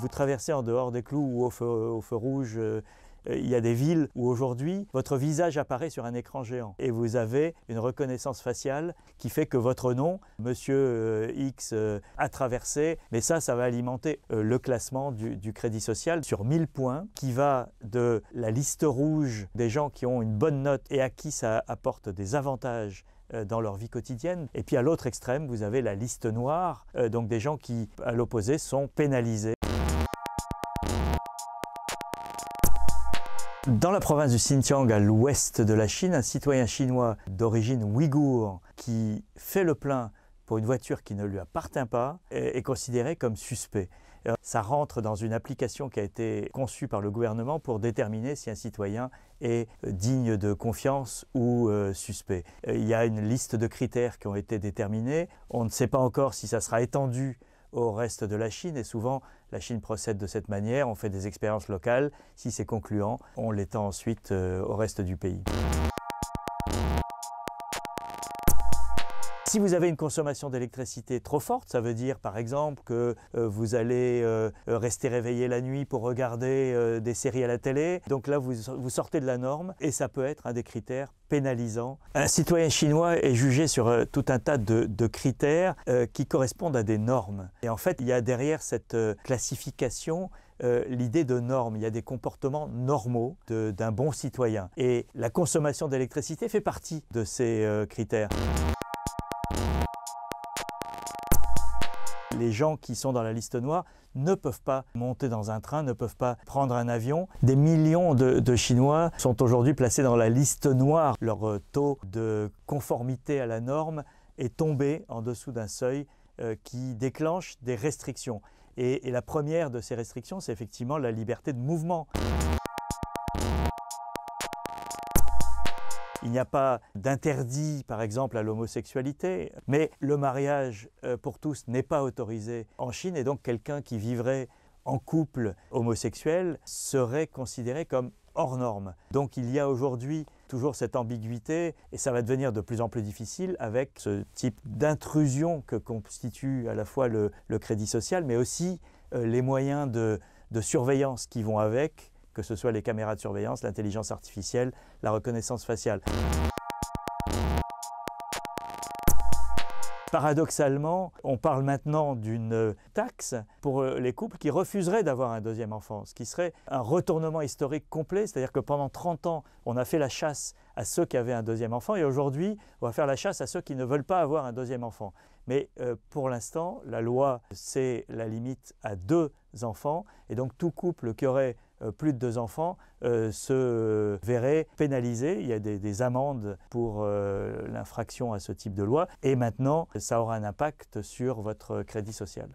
Vous traversez en dehors des clous ou au feu rouge, il y a des villes où aujourd'hui, votre visage apparaît sur un écran géant et vous avez une reconnaissance faciale qui fait que votre nom, Monsieur X, a traversé, mais ça va alimenter le classement du crédit social sur 1000 points qui va de la liste rouge des gens qui ont une bonne note et à qui ça apporte des avantages dans leur vie quotidienne. Et puis à l'autre extrême, vous avez la liste noire, donc des gens qui, à l'opposé, sont pénalisés. Dans la province du Xinjiang, à l'ouest de la Chine, un citoyen chinois d'origine ouïghour qui fait le plein pour une voiture qui ne lui appartient pas est considéré comme suspect. Ça rentre dans une application qui a été conçue par le gouvernement pour déterminer si un citoyen est digne de confiance ou suspect. Il y a une liste de critères qui ont été déterminés. On ne sait pas encore si ça sera étendu au reste de la Chine et souvent la Chine procède de cette manière, on fait des expériences locales, si c'est concluant, on l'étend ensuite au reste du pays. Si vous avez une consommation d'électricité trop forte, ça veut dire par exemple que vous allez rester réveillé la nuit pour regarder des séries à la télé. Donc là, vous sortez de la norme et ça peut être un des critères pénalisants. Un citoyen chinois est jugé sur tout un tas de critères qui correspondent à des normes. Et en fait, il y a derrière cette classification l'idée de normes. Il y a des comportements normaux d'un bon citoyen. Et la consommation d'électricité fait partie de ces critères. Les gens qui sont dans la liste noire ne peuvent pas monter dans un train, ne peuvent pas prendre un avion. Des millions de Chinois sont aujourd'hui placés dans la liste noire. Leur taux de conformité à la norme est tombé en dessous d'un seuil qui déclenche des restrictions. Et la première de ces restrictions, c'est effectivement la liberté de mouvement. Il n'y a pas d'interdit, par exemple, à l'homosexualité, mais le mariage pour tous n'est pas autorisé en Chine et donc quelqu'un qui vivrait en couple homosexuel serait considéré comme hors norme. Donc il y a aujourd'hui toujours cette ambiguïté et ça va devenir de plus en plus difficile avec ce type d'intrusion que constitue à la fois le crédit social, mais aussi les moyens de surveillance qui vont avec, que ce soit les caméras de surveillance, l'intelligence artificielle, la reconnaissance faciale. Paradoxalement, on parle maintenant d'une taxe pour les couples qui refuseraient d'avoir un deuxième enfant, ce qui serait un retournement historique complet, c'est-à-dire que pendant 30 ans, on a fait la chasse à ceux qui avaient un deuxième enfant et aujourd'hui, on va faire la chasse à ceux qui ne veulent pas avoir un deuxième enfant. Mais pour l'instant, la loi, c'est la limite à 2 enfants et donc tout couple qui aurait plus de 2 enfants se verrait pénalisé. Il y a des amendes pour l'infraction à ce type de loi et maintenant, ça aura un impact sur votre crédit social.